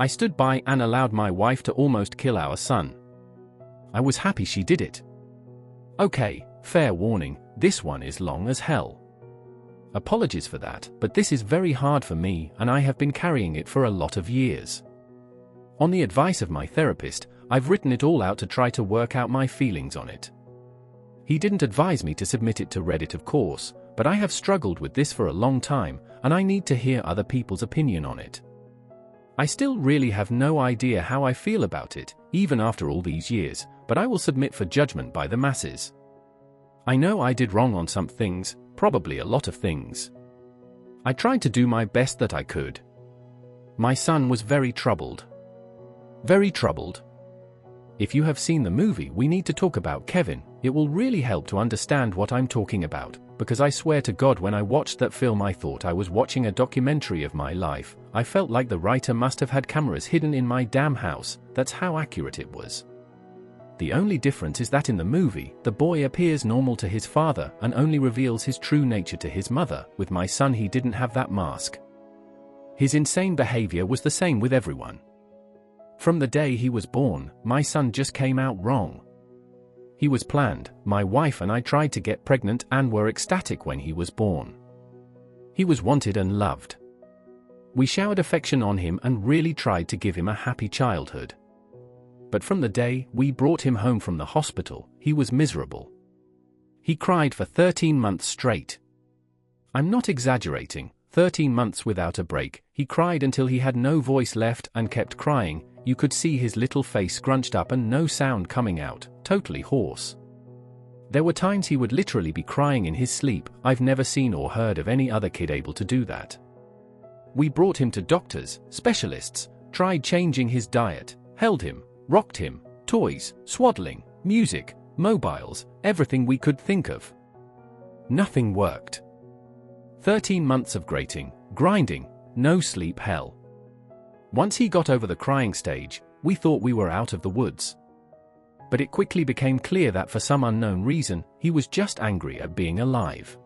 I stood by and allowed my wife to almost kill our son. I was happy she did it. Okay, fair warning, this one is long as hell. Apologies for that, but this is very hard for me and I have been carrying it for a lot of years. On the advice of my therapist, I've written it all out to try to work out my feelings on it. He didn't advise me to submit it to Reddit, of course, but I have struggled with this for a long time and I need to hear other people's opinion on it. I still really have no idea how I feel about it, even after all these years, but I will submit for judgment by the masses. I know I did wrong on some things, probably a lot of things. I tried to do my best that I could. My son was very troubled. Very troubled. If you have seen the movie We Need to Talk About Kevin, it will really help to understand what I'm talking about, because I swear to God when I watched that film I thought I was watching a documentary of my life. I felt like the writer must have had cameras hidden in my damn house, that's how accurate it was. The only difference is that in the movie, the boy appears normal to his father and only reveals his true nature to his mother. With my son he didn't have that mask. His insane behavior was the same with everyone. From the day he was born, my son just came out wrong. He was planned. My wife and I tried to get pregnant and were ecstatic when he was born. He was wanted and loved. We showered affection on him and really tried to give him a happy childhood. But from the day we brought him home from the hospital, he was miserable. He cried for 13 months straight. I'm not exaggerating, 13 months without a break. He cried until he had no voice left and kept crying. You could see his little face scrunched up and no sound coming out, totally hoarse. There were times he would literally be crying in his sleep. I've never seen or heard of any other kid able to do that. We brought him to doctors, specialists, tried changing his diet, held him, rocked him, toys, swaddling, music, mobiles, everything we could think of. Nothing worked. 13 months of grating, grinding, no sleep hell. Once he got over the crying stage, we thought we were out of the woods. But it quickly became clear that for some unknown reason, he was just angry at being alive.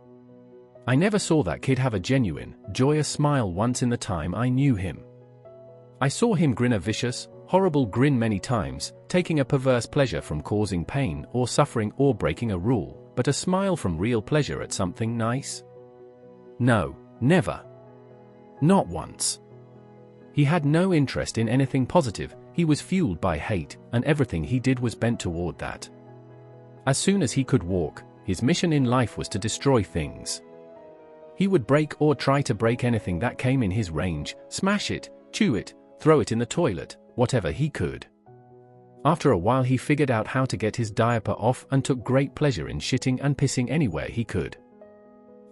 I never saw that kid have a genuine, joyous smile once in the time I knew him. I saw him grin a vicious, horrible grin many times, taking a perverse pleasure from causing pain or suffering or breaking a rule, but a smile from real pleasure at something nice? No, never. Not once. He had no interest in anything positive. He was fueled by hate, and everything he did was bent toward that. As soon as he could walk, his mission in life was to destroy things. He would break or try to break anything that came in his range, smash it, chew it, throw it in the toilet, whatever he could. After a while he figured out how to get his diaper off and took great pleasure in shitting and pissing anywhere he could.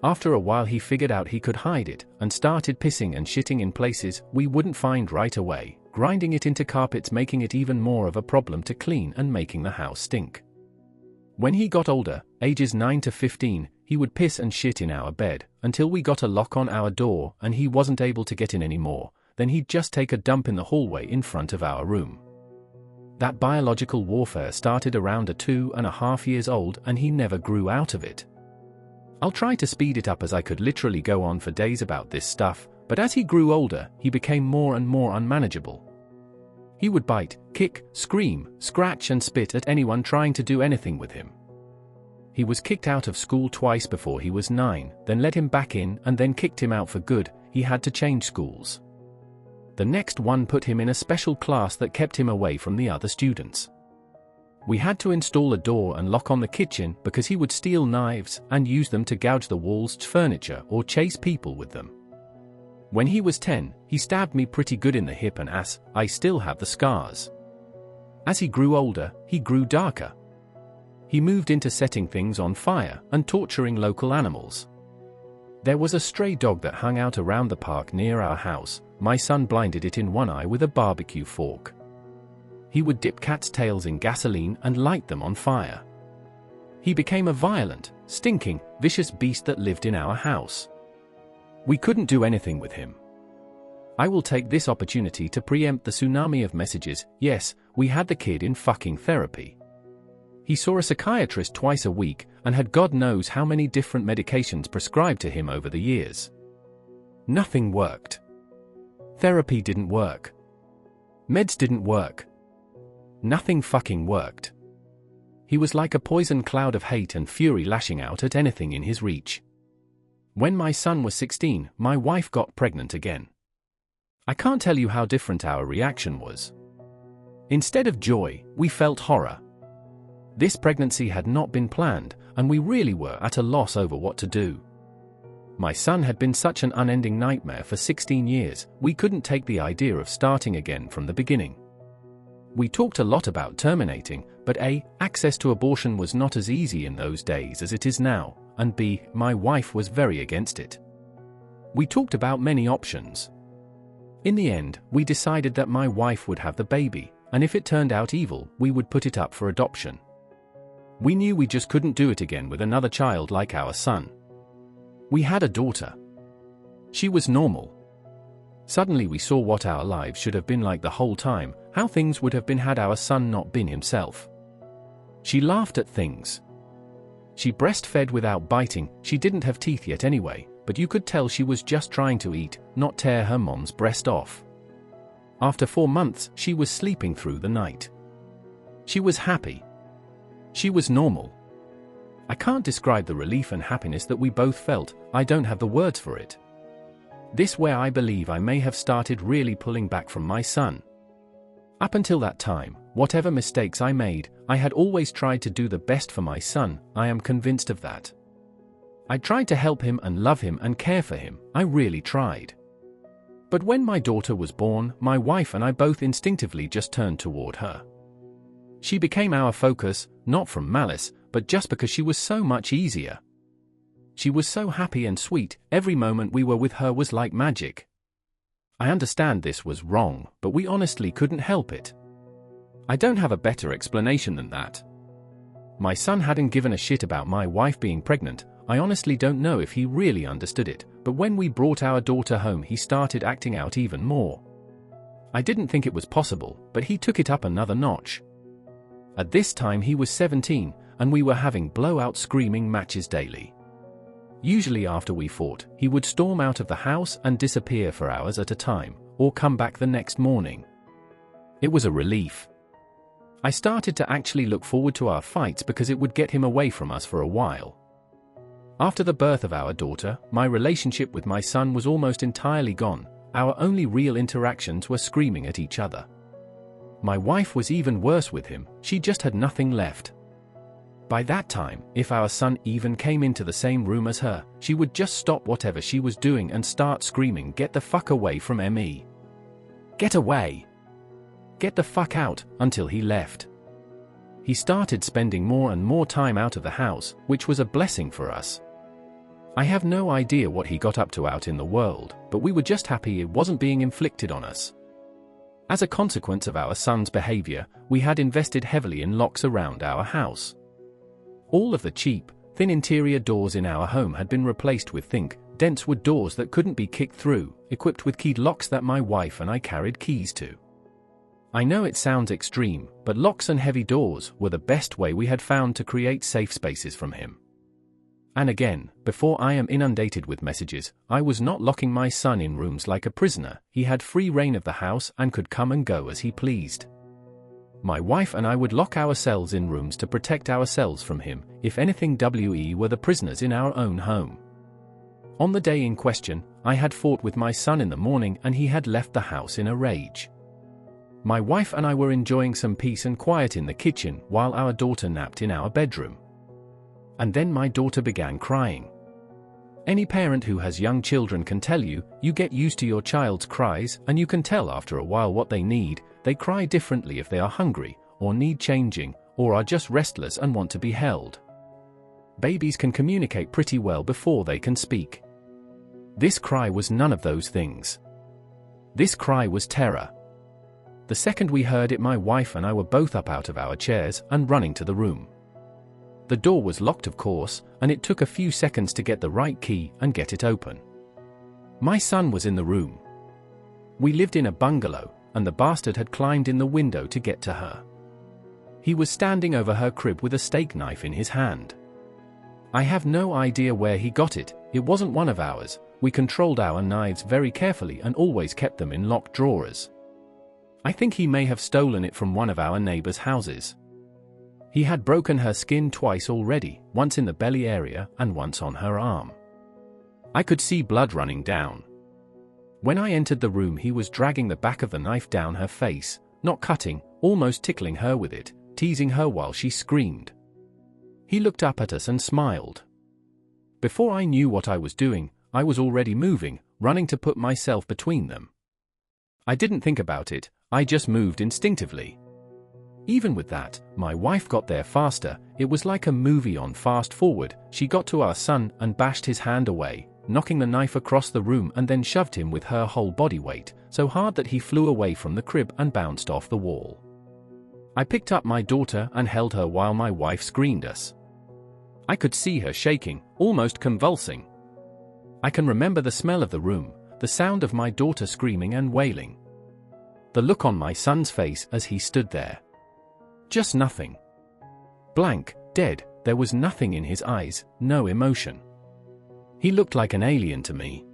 After a while he figured out he could hide it, and started pissing and shitting in places we wouldn't find right away, grinding it into carpets, making it even more of a problem to clean and making the house stink. When he got older, ages 9 to 15, he would piss and shit in our bed, until we got a lock on our door and he wasn't able to get in anymore. Then he'd just take a dump in the hallway in front of our room. That biological warfare started around 2.5 years old and he never grew out of it. I'll try to speed it up as I could literally go on for days about this stuff, but as he grew older, he became more and more unmanageable. He would bite, kick, scream, scratch and spit at anyone trying to do anything with him. He was kicked out of school twice before he was 9, then let him back in and then kicked him out for good. He had to change schools. The next one put him in a special class that kept him away from the other students. We had to install a door and lock on the kitchen because he would steal knives and use them to gouge the walls, furniture, or chase people with them. When he was 10, he stabbed me pretty good in the hip and ass. I still have the scars. As he grew older, he grew darker. He moved into setting things on fire and torturing local animals. There was a stray dog that hung out around the park near our house. My son blinded it in one eye with a barbecue fork. He would dip cats' tails in gasoline and light them on fire. He became a violent, stinking, vicious beast that lived in our house. We couldn't do anything with him. I will take this opportunity to preempt the tsunami of messages. Yes, we had the kid in fucking therapy. He saw a psychiatrist twice a week and had God knows how many different medications prescribed to him over the years. Nothing worked. Therapy didn't work. Meds didn't work. Nothing fucking worked. He was like a poison cloud of hate and fury lashing out at anything in his reach. When my son was 16, my wife got pregnant again. I can't tell you how different our reaction was. Instead of joy, we felt horror. This pregnancy had not been planned, and we really were at a loss over what to do. My son had been such an unending nightmare for 16 years, we couldn't take the idea of starting again from the beginning. We talked a lot about terminating, but A, access to abortion was not as easy in those days as it is now, and B, my wife was very against it. We talked about many options. In the end, we decided that my wife would have the baby, and if it turned out evil, we would put it up for adoption. We knew we just couldn't do it again with another child like our son. We had a daughter. She was normal. Suddenly we saw what our lives should have been like the whole time, how things would have been had our son not been himself. She laughed at things. She breastfed without biting, she didn't have teeth yet anyway, but you could tell she was just trying to eat, not tear her mom's breast off. After 4 months, she was sleeping through the night. She was happy. She was normal. I can't describe the relief and happiness that we both felt, I don't have the words for it. This where I believe I may have started really pulling back from my son. Up until that time, whatever mistakes I made, I had always tried to do the best for my son, I am convinced of that. I tried to help him and love him and care for him, I really tried. But when my daughter was born, my wife and I both instinctively just turned toward her. She became our focus, not from malice, but just because she was so much easier. She was so happy and sweet, every moment we were with her was like magic. I understand this was wrong, but we honestly couldn't help it. I don't have a better explanation than that. My son hadn't given a shit about my wife being pregnant, I honestly don't know if he really understood it, but when we brought our daughter home he started acting out even more. I didn't think it was possible, but he took it up another notch. At this time he was 17, and we were having blowout screaming matches daily. Usually after we fought, he would storm out of the house and disappear for hours at a time, or come back the next morning. It was a relief. I started to actually look forward to our fights because it would get him away from us for a while. After the birth of our daughter, my relationship with my son was almost entirely gone, our only real interactions were screaming at each other. My wife was even worse with him, she just had nothing left. By that time, if our son even came into the same room as her, she would just stop whatever she was doing and start screaming, "Get the fuck away from me! Get away! Get the fuck out," until he left. He started spending more and more time out of the house, which was a blessing for us. I have no idea what he got up to out in the world, but we were just happy it wasn't being inflicted on us. As a consequence of our son's behavior, we had invested heavily in locks around our house. All of the cheap, thin interior doors in our home had been replaced with thick, dense wood doors that couldn't be kicked through, equipped with keyed locks that my wife and I carried keys to. I know it sounds extreme, but locks and heavy doors were the best way we had found to create safe spaces from him. And again, before I am inundated with messages, I was not locking my son in rooms like a prisoner, he had free reign of the house and could come and go as he pleased. My wife and I would lock ourselves in rooms to protect ourselves from him, if anything we were the prisoners in our own home. On the day in question, I had fought with my son in the morning and he had left the house in a rage. My wife and I were enjoying some peace and quiet in the kitchen while our daughter napped in our bedroom. And then my daughter began crying. Any parent who has young children can tell you, you get used to your child's cries and you can tell after a while what they need. They cry differently if they are hungry, or need changing, or are just restless and want to be held. Babies can communicate pretty well before they can speak. This cry was none of those things. This cry was terror. The second we heard it, my wife and I were both up out of our chairs and running to the room. The door was locked, of course, and it took a few seconds to get the right key and get it open. My son was in the room. We lived in a bungalow, and the bastard had climbed in the window to get to her. He was standing over her crib with a steak knife in his hand. I have no idea where he got it, it wasn't one of ours, we controlled our knives very carefully and always kept them in locked drawers. I think he may have stolen it from one of our neighbors' houses. He had broken her skin twice already, once in the belly area and once on her arm. I could see blood running down. When I entered the room, he was dragging the back of the knife down her face, not cutting, almost tickling her with it, teasing her while she screamed. He looked up at us and smiled. Before I knew what I was doing, I was already moving, running to put myself between them. I didn't think about it, I just moved instinctively. Even with that, my wife got there faster. It was like a movie on fast forward. She got to our son and bashed his hand away, knocking the knife across the room, and then shoved him with her whole body weight, so hard that he flew away from the crib and bounced off the wall. I picked up my daughter and held her while my wife screamed us. I could see her shaking, almost convulsing. I can remember the smell of the room, the sound of my daughter screaming and wailing. The look on my son's face as he stood there. Just nothing. Blank, dead, there was nothing in his eyes, no emotion. He looked like an alien to me.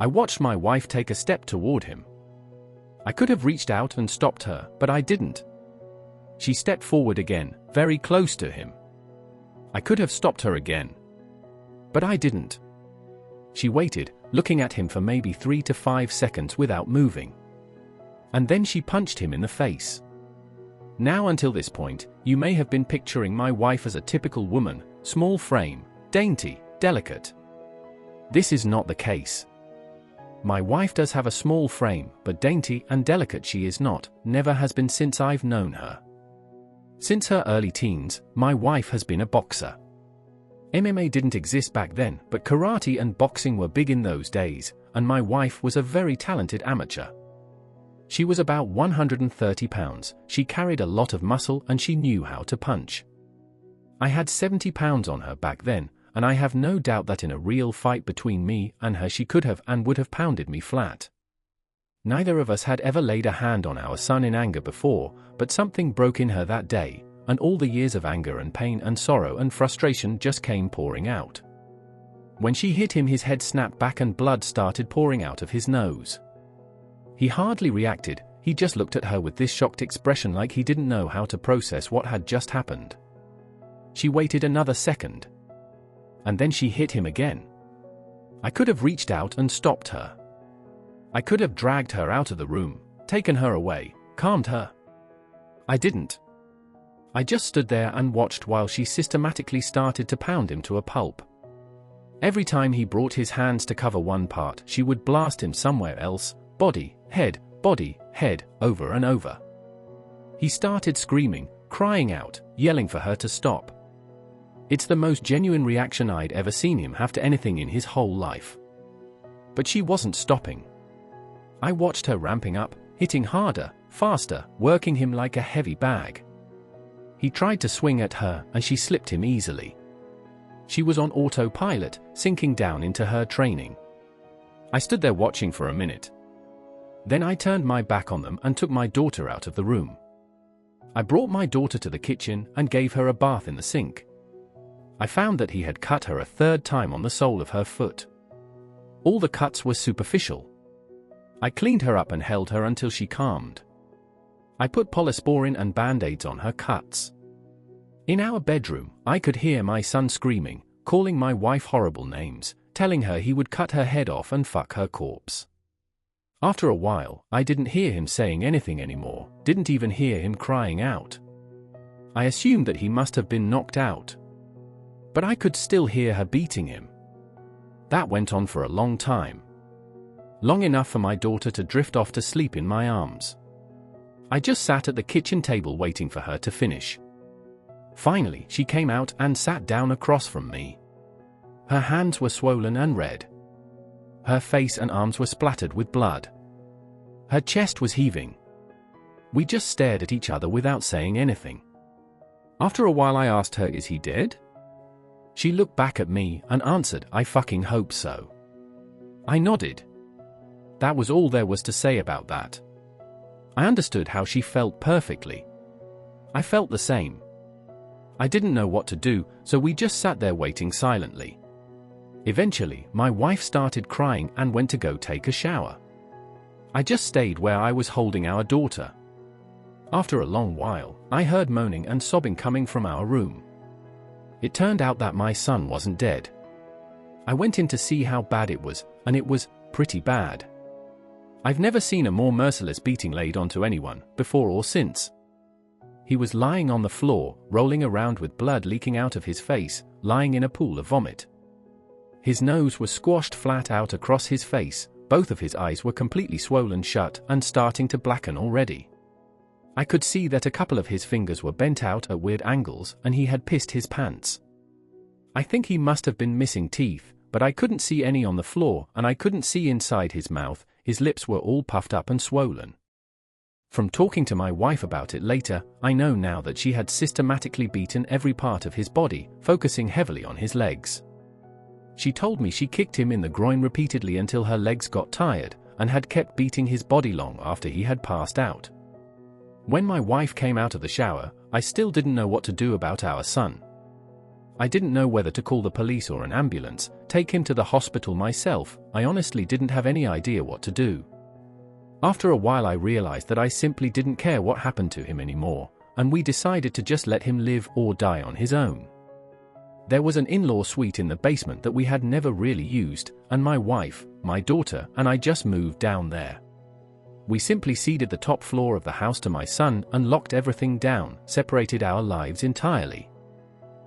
I watched my wife take a step toward him. I could have reached out and stopped her, but I didn't. She stepped forward again, very close to him. I could have stopped her again. But I didn't. She waited, looking at him for maybe 3 to 5 seconds without moving. And then she punched him in the face. Now until this point, you may have been picturing my wife as a typical woman, small frame, dainty, delicate. This is not the case. My wife does have a small frame, but dainty and delicate she is not, never has been since I've known her. Since her early teens, my wife has been a boxer. MMA didn't exist back then, but karate and boxing were big in those days, and my wife was a very talented amateur. She was about 130 pounds, she carried a lot of muscle and she knew how to punch. I had 70 pounds on her back then, and I have no doubt that in a real fight between me and her she could have and would have pounded me flat. Neither of us had ever laid a hand on our son in anger before, but something broke in her that day, and all the years of anger and pain and sorrow and frustration just came pouring out. When she hit him, his head snapped back and blood started pouring out of his nose. He hardly reacted, he just looked at her with this shocked expression like he didn't know how to process what had just happened. She waited another second. And then she hit him again. I could have reached out and stopped her. I could have dragged her out of the room, taken her away, calmed her. I didn't. I just stood there and watched while she systematically started to pound him to a pulp. Every time he brought his hands to cover one part, she would blast him somewhere else, body, head, over and over. He started screaming, crying out, yelling for her to stop. It's the most genuine reaction I'd ever seen him have to anything in his whole life. But she wasn't stopping. I watched her ramping up, hitting harder, faster, working him like a heavy bag. He tried to swing at her, and she slipped him easily. She was on autopilot, sinking down into her training. I stood there watching for a minute. Then I turned my back on them and took my daughter out of the room. I brought my daughter to the kitchen and gave her a bath in the sink. I found that he had cut her a third time on the sole of her foot. All the cuts were superficial. I cleaned her up and held her until she calmed. I put Polysporin and band-aids on her cuts. In our bedroom, I could hear my son screaming, calling my wife horrible names, telling her he would cut her head off and fuck her corpse. After a while, I didn't hear him saying anything anymore, didn't even hear him crying out. I assumed that he must have been knocked out. But I could still hear her beating him. That went on for a long time. Long enough for my daughter to drift off to sleep in my arms. I just sat at the kitchen table waiting for her to finish. Finally, she came out and sat down across from me. Her hands were swollen and red. Her face and arms were splattered with blood. Her chest was heaving. We just stared at each other without saying anything. After a while I asked her, "Is he dead?" She looked back at me and answered, "I fucking hope so." I nodded. That was all there was to say about that. I understood how she felt perfectly. I felt the same. I didn't know what to do, so we just sat there waiting silently. Eventually, my wife started crying and went to go take a shower. I just stayed where I was holding our daughter. After a long while, I heard moaning and sobbing coming from our room. It turned out that my son wasn't dead. I went in to see how bad it was, and it was pretty bad. I've never seen a more merciless beating laid onto anyone, before or since. He was lying on the floor, rolling around with blood leaking out of his face, lying in a pool of vomit. His nose was squashed flat out across his face, both of his eyes were completely swollen shut and starting to blacken already. I could see that a couple of his fingers were bent out at weird angles and he had pissed his pants. I think he must have been missing teeth, but I couldn't see any on the floor and I couldn't see inside his mouth, his lips were all puffed up and swollen. From talking to my wife about it later, I know now that she had systematically beaten every part of his body, focusing heavily on his legs. She told me she kicked him in the groin repeatedly until her legs got tired, and had kept beating his body long after he had passed out. When my wife came out of the shower, I still didn't know what to do about our son. I didn't know whether to call the police or an ambulance, take him to the hospital myself. I honestly didn't have any idea what to do. After a while I realized that I simply didn't care what happened to him anymore, and we decided to just let him live or die on his own. There was an in-law suite in the basement that we had never really used, and my wife, my daughter, and I just moved down there. We simply ceded the top floor of the house to my son and locked everything down, separated our lives entirely.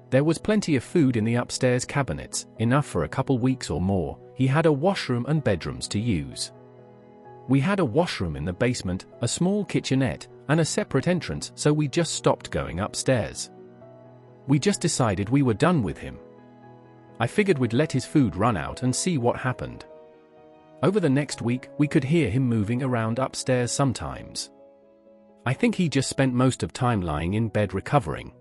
There was plenty of food in the upstairs cabinets, enough for a couple weeks or more. He had a washroom and bedrooms to use. We had a washroom in the basement, a small kitchenette, and a separate entrance, so we just stopped going upstairs. We just decided we were done with him. I figured we'd let his food run out and see what happened. Over the next week, we could hear him moving around upstairs sometimes. I think he just spent most of time lying in bed recovering.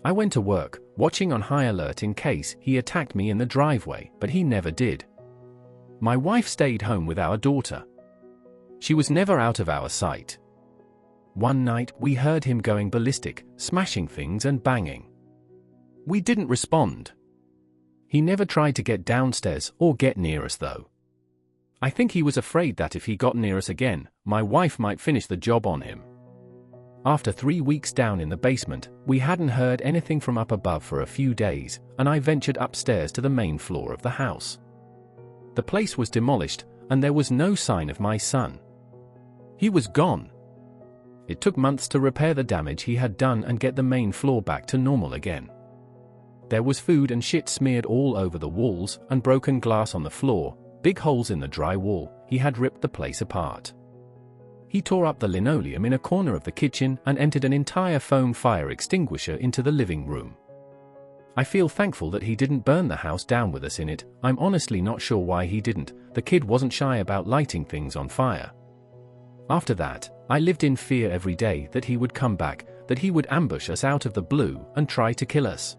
I went to work, watching on high alert in case he attacked me in the driveway, but he never did. My wife stayed home with our daughter. She was never out of our sight. One night, we heard him going ballistic, smashing things and banging. We didn't respond. He never tried to get downstairs or get near us though. I think he was afraid that if he got near us again, my wife might finish the job on him. After 3 weeks down in the basement, we hadn't heard anything from up above for a few days, and I ventured upstairs to the main floor of the house. The place was demolished, and there was no sign of my son. He was gone. It took months to repair the damage he had done and get the main floor back to normal again. There was food and shit smeared all over the walls and broken glass on the floor, big holes in the drywall. He had ripped the place apart. He tore up the linoleum in a corner of the kitchen and entered an entire foam fire extinguisher into the living room. I feel thankful that he didn't burn the house down with us in it. I'm honestly not sure why he didn't. The kid wasn't shy about lighting things on fire. After that, I lived in fear every day that he would come back, that he would ambush us out of the blue and try to kill us.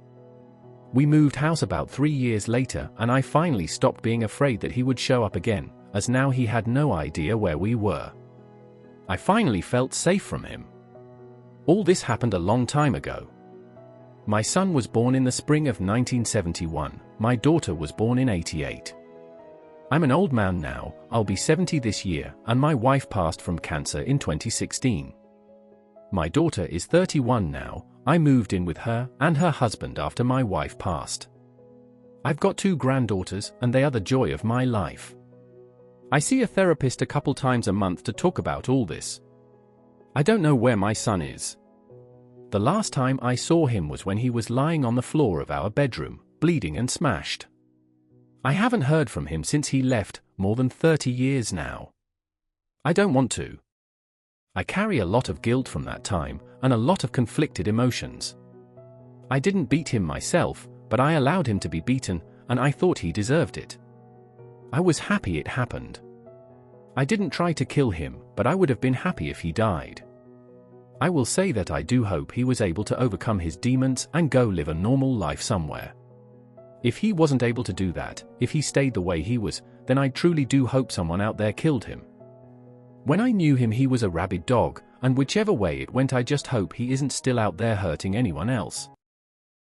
We moved house about 3 years later and I finally stopped being afraid that he would show up again, as now he had no idea where we were. I finally felt safe from him. All this happened a long time ago. My son was born in the spring of 1971, my daughter was born in '88. I'm an old man now, I'll be 70 this year, and my wife passed from cancer in 2016. My daughter is 31 now. I moved in with her and her husband after my wife passed. I've got 2 granddaughters and they are the joy of my life. I see a therapist a couple times a month to talk about all this. I don't know where my son is. The last time I saw him was when he was lying on the floor of our bedroom, bleeding and smashed. I haven't heard from him since he left, more than 30 years now. I don't want to. I carry a lot of guilt from that time, and a lot of conflicted emotions. I didn't beat him myself, but I allowed him to be beaten, and I thought he deserved it. I was happy it happened. I didn't try to kill him, but I would have been happy if he died. I will say that I do hope he was able to overcome his demons and go live a normal life somewhere. If he wasn't able to do that, if he stayed the way he was, then I truly do hope someone out there killed him. When I knew him he was a rabid dog, and whichever way it went I just hope he isn't still out there hurting anyone else.